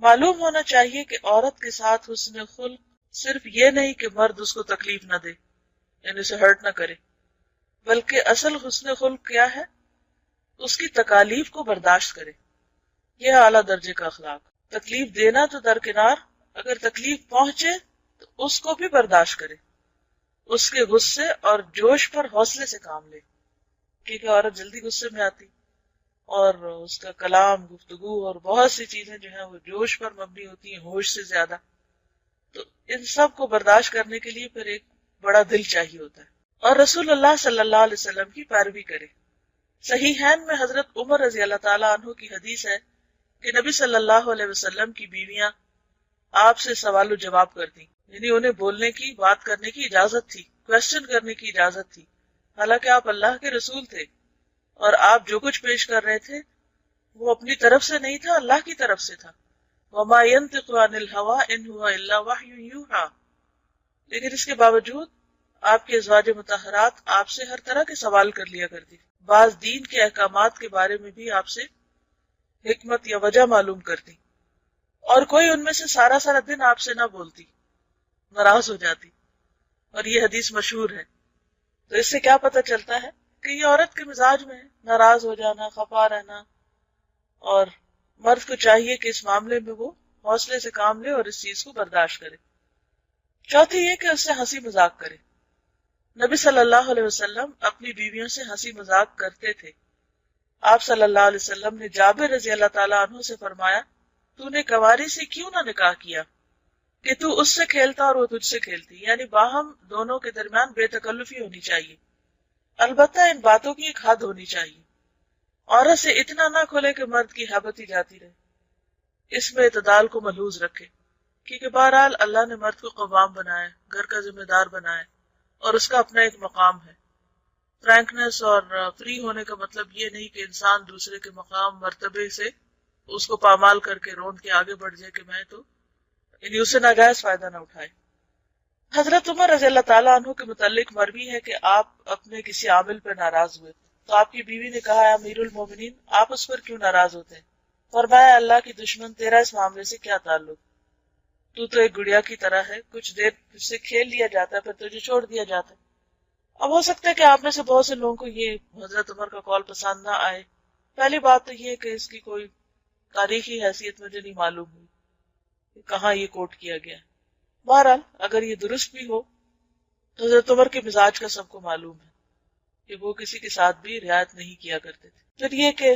معلوم ہونا چاہیے کہ عورت کے ساتھ حسن خلق صرف یہ نہیں کہ مرد اس کو تکلیف نہ دے، یعنی اسے ہرٹ نہ کرے، بلکہ اصل حسن خلق کیا ہے؟ اس کی تکالیف کو برداشت کرے. یہ اعلیٰ درجے کا اخلاق. تکلیف دینا تو درکنار، اگر تکلیف پہنچے تو اس کو بھی برداشت کرے، اس کے غصے اور جوش پر حوصلے سے کام لے، کیونکہ عورت جلدی غصے میں آتی اور اس کا کلام، گفتگو اور بہت سی چیزیں جو ہیں وہ جوش پر مبنی ہوتی ہیں، ہوش سے زیادہ. تو ان سب کو برداشت کرنے کے لیے پھر ایک بڑا دل چاہیے ہوتا ہے، اور رسول اللہ صلی اللہ علیہ وسلم کی پیروی کرے. صحیحین میں حضرت عمر رضی اللہ تعالیٰ عنہ کی حدیث ہے کہ نبی صلی اللہ علیہ وسلم کی بیویاں آپ سے سوال و جواب کرتی، یعنی انہیں بولنے کی، بات کرنے کی اجازت تھی، کوشچن کرنے کی اجازت تھی، حالانکہ آپ اللہ کے رسول تھے اور آپ جو کچھ پیش کر رہے تھے وہ اپنی طرف سے نہیں تھا، اللہ کی طرف سے تھا. وما ينطق عن الهوى ان هو الا وحی یوحی. لیکن اس کے باوجود آپ کے ازواج مطہرات آپ سے ہر طرح کے سوال کر لیا کرتی، بعض دین کے احکامات کے بارے میں بھی آپ سے حکمت یا وجہ معلوم کرتی، اور کوئی ان میں سے سارا سارا دن آپ سے نہ بولتی، ناراض ہو جاتی. اور یہ حدیث مشہور ہے. تو اس سے کیا پتہ چلتا ہے کہ یہ عورت کے مزاج میں ہے، ناراض ہو جانا، خفا رہنا، اور مرد کو چاہیے کہ اس معاملے میں وہ حوصلے سے کام لے اور اس چیز کو برداشت کرے. چوتھی یہ کہ اس سے ہنسی مذاق کرے. نبی صلی اللہ علیہ وسلم اپنی بیویوں سے ہنسی مذاق کرتے تھے. آپ صلی اللہ علیہ وسلم نے جابر رضی اللہ تعالیٰ عنہ سے فرمایا، تو نے کنواری سے کیوں نہ نکاح کیا کہ تو اس سے کھیلتا اور وہ تجھ سے کھیلتی، یعنی باہم دونوں کے درمیان بے تکلفی ہونی چاہیے. البتہ ان باتوں کی ایک حد ہونی چاہیے. عورت سے اتنا نہ کھلے کہ مرد کی حیبت ہی جاتی رہے. اس میں اعتدال کو ملحوظ رکھے، کیونکہ بہرحال اللہ نے مرد کو قوام بنایا، گھر کا ذمہ دار بنایا، اور اس کا اپنا ایک مقام ہے. فرینکنس اور فری ہونے کا مطلب یہ نہیں کہ انسان دوسرے کے مقام مرتبے سے اس کو پامال کر کے رون کے آگے بڑھ جائے کہ میں تو، یعنی اسے ناجائز فائدہ نہ اٹھائے. حضرت عمر رضی اللہ تعالیٰ عنہ کے متعلق مروی ہے کہ آپ اپنے کسی عامل پہ ناراض ہوئے تو آپ کی بیوی نے کہا، امیر المومنین آپ اس پر کیوں ناراض ہوتے ہیں؟ فرمایا، اللہ کی دشمن، تیرا اس معاملے سے کیا تعلق؟ تو ایک گڑیا کی طرح ہے، کچھ دیر اس سے کھیل لیا جاتا ہے پھر تجھے چھوڑ دیا جاتا ہے. اب ہو سکتا ہے کہ آپ میں سے بہت سے لوگوں کو یہ حضرت عمر کا قول پسند نہ آئے. پہلی بات تو یہ کہ اس کی کوئی تاریخی حیثیت مجھے نہیں معلوم ہوئی کہ کہاں یہ کوٹ کیا گیا. بہرحال اگر یہ درست بھی ہو تو حضرت عمر کے مزاج کا سب کو معلوم ہے کہ وہ کسی کے ساتھ بھی رعایت نہیں کیا کرتے تھے. پھر یہ کہ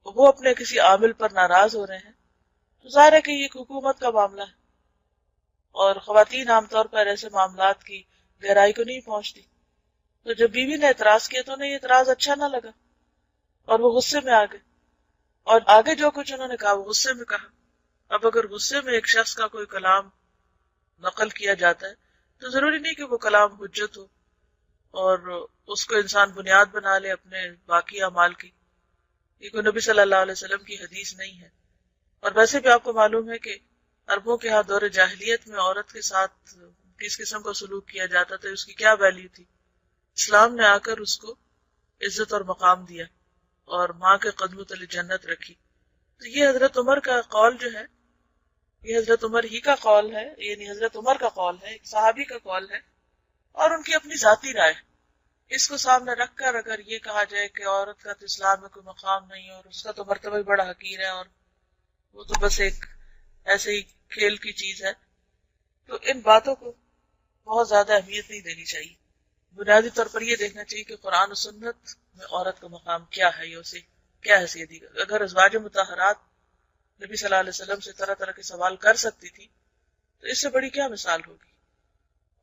وہ اپنے کسی عامل پر ناراض ہو رہے ہیں تو ظاہر ہے کہ یہ حکومت کا معاملہ ہے، اور خواتین عام طور پر ایسے معاملات کی گہرائی کو نہیں پہنچتی. تو جب بیوی نے اعتراض کیا تو انہیں یہ اعتراض اچھا نہ لگا اور وہ غصے میں آ گئے، اور آگے جو کچھ انہوں نے کہا وہ غصے میں کہا. اب اگر غصے میں ایک شخص کا کوئی کلام نقل کیا جاتا ہے تو ضروری نہیں کہ وہ کلام حجت ہو اور اس کو انسان بنیاد بنا لے اپنے باقی اعمال کی. یہ کوئی نبی صلی اللہ علیہ وسلم کی حدیث نہیں ہے. اور ویسے بھی آپ کو معلوم ہے کہ عربوں کے ہاں دور جاہلیت میں عورت کے ساتھ کس قسم کا سلوک کیا جاتا تھا، اس کی کیا ویلیو تھی. اسلام نے آ کر اس کو عزت اور مقام دیا اور ماں کے قدموں تلے جنت رکھی. تو یہ حضرت عمر کا قول جو ہے، یہ حضرت عمر ہی کا قول ہے، یعنی حضرت عمر کا قول ہے، ایک صحابی کا قول ہے اور ان کی اپنی ذاتی رائے. اس کو سامنے رکھ کر اگر یہ کہا جائے کہ عورت کا تو اسلام میں کوئی مقام نہیں اور اس کا تو مرتبہ بھی بڑا حقیر ہے اور وہ تو بس ایک ایسے ہی کھیل کی چیز ہے، تو ان باتوں کو بہت زیادہ اہمیت نہیں دینی چاہیے. بنیادی طور پر یہ دیکھنا چاہیے کہ قرآن و سنت میں عورت کا مقام کیا ہے، یا اسے کیا حیثیت دی. اگر ازواج مطہرات نبی صلی اللہ علیہ وسلم سے طرح طرح کے سوال کر سکتی تھی تو اس سے بڑی کیا مثال ہوگی.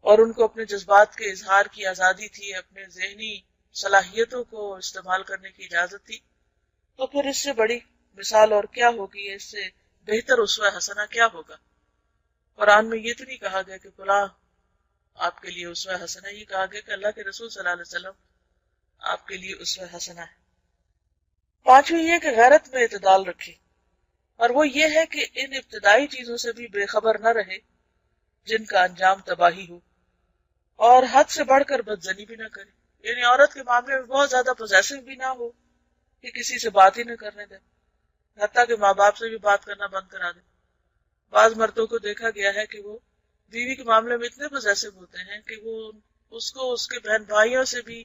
اور ان کو اپنے جذبات کے اظہار کی آزادی تھی، اپنے ذہنی صلاحیتوں کو استعمال کرنے کی اجازت تھی، تو پھر اس سے بڑی مثال اور کیا ہوگی، اس سے بہتر اسوہ حسنہ کیا ہوگا. قرآن میں یہ تو نہیں کہا گیا کہ فلاں آپ کے لیے اسوہ حسنہ، یہ کہا گیا کہ اللہ کے رسول صلی اللہ علیہ وسلم آپ کے لیے اسوہ حسنہ ہے. پانچویں یہ کہ غیرت میں اعتدال رکھے، اور وہ یہ ہے کہ ان ابتدائی چیزوں سے بھی بے خبر نہ رہے جن کا انجام تباہی ہو، اور حد سے بڑھ کر بدزنی بھی نہ کرے. یعنی عورت کے معاملے میں بہت زیادہ پوزیسو بھی نہ ہو کہ کسی سے بات ہی نہ کرنے دے، حتیٰ کہ ماں باپ سے بھی بات کرنا بند کرا دے. بعض مردوں کو دیکھا گیا ہے کہ وہ بیوی کے معاملے میں اتنے پوزیسو ہوتے ہیں کہ وہ اس کو اس کے بہن بھائیوں سے بھی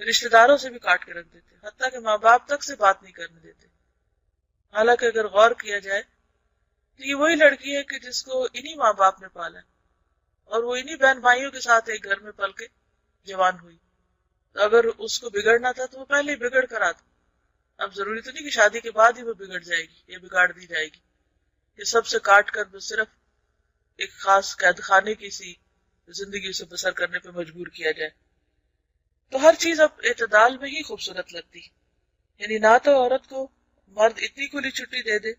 رشتہ داروں سے بھی کاٹ کے رکھ دیتے، حتیٰ کہ ماں باپ تک سے بات نہیں کرنے دیتے. حالانکہ اگر غور کیا جائے تو یہ وہی لڑکی ہے کہ جس کو انہی ماں باپ نے پالا اور وہ انہی بہن بھائیوں کے ساتھ ایک گھر میں پل کے جوان ہوئی. تو اگر اس کو بگڑنا تھا تو وہ پہلے ہی بگڑ کر آتا. اب ضروری تو نہیں کہ شادی کے بعد ہی وہ بگڑ جائے گی یا بگاڑ دی جائے گی. یہ سب سے کاٹ کر وہ صرف ایک خاص قید خانے کی سی زندگی سے بسر کرنے پہ مجبور کیا جائے. تو ہر چیز اب اعتدال میں ہی خوبصورت لگتی، یعنی نہ تو عورت کو مرد اتنی کھلی چھٹی دے دے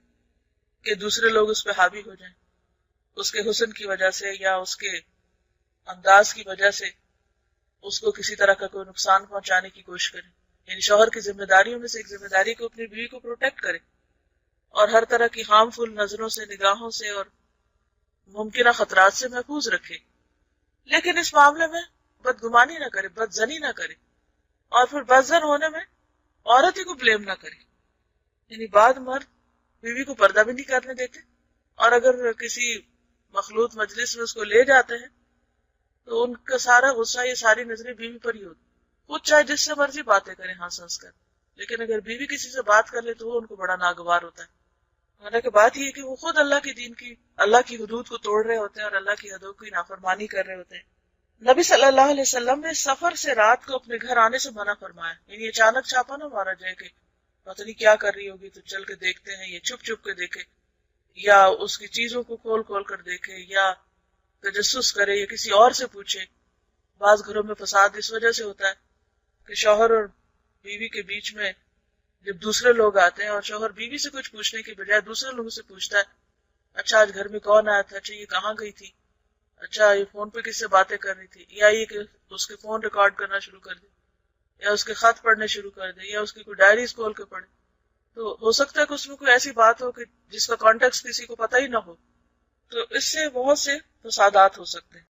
کہ دوسرے لوگ اس پہ حاوی ہو جائیں، اس کے حسن کی وجہ سے یا اس کے انداز کی وجہ سے اس کو کسی طرح کا کوئی نقصان پہنچانے کی کوشش کرے. یعنی شوہر کی ذمہ داریوں میں سے ایک ذمہ داری کو اپنی بیوی کو پروٹیکٹ کرے اور ہر طرح کی ہارمفل نظروں سے، نگاہوں سے اور ممکنہ خطرات سے محفوظ رکھے. لیکن اس معاملے میں بدگمانی نہ کرے، بدزنی نہ کرے، اور پھر بدزن ہونے میں عورت ہی کو بلیم نہ کرے. یعنی بعد مرد بیوی کو پردہ بھی نہیں کرنے دیتے، اور اگر کسی مخلوط مجلس میں اس کو لے جاتے ہیں تو ان کا سارا غصہ، یہ ساری نظریں بیوی پر ہی ہوتی. خود چاہے جس سے مرضی باتیں کریں ہنس ہنس کر، لیکن اگر بیوی کسی سے بات کر لے تو وہ ان کو بڑا ناگوار ہوتا ہے. حالانکہ بات یہ ہے کہ وہ خود اللہ کے دین کی، اللہ کی حدود کو توڑ رہے ہوتے ہیں اور اللہ کی حدوں کی نافرمانی کر رہے ہوتے ہیں. نبی صلی اللہ علیہ وسلم نے سفر سے رات کو اپنے گھر آنے سے منع فرمایا. یعنی اچانک چھاپا نہ مارا جائے کہ پتہ نہیں کیا کر رہی ہوگی تو چل کے دیکھتے ہیں، یا چھپ چھپ کے دیکھے، یا اس کی چیزوں کو کھول کھول کر دیکھے، یا تجسس کرے، یا کسی اور سے پوچھے. بعض گھروں میں فساد اس وجہ سے ہوتا ہے کہ شوہر اور بیوی کے بیچ میں جب دوسرے لوگ آتے ہیں اور شوہر بیوی سے کچھ پوچھنے کی بجائے دوسرے لوگوں سے پوچھتا ہے، اچھا آج گھر میں کون آیا تھا، اچھا یہ کہاں گئی تھی، اچھا یہ فون پہ کس سے باتیں کر رہی تھی، یا یہ کہ اس کے فون ریکارڈ کرنا شروع کر دے، یا اس کے خط پڑھنے شروع کر دے، یا اس کی کوئی ڈائریز کھول کے پڑھے. تو ہو سکتا ہے کہ اس میں کوئی ایسی بات ہو کہ جس کا کانٹیکٹ کسی کو پتہ ہی نہ ہو. تو اس سے بہت سے فسادات ہو سکتے ہیں.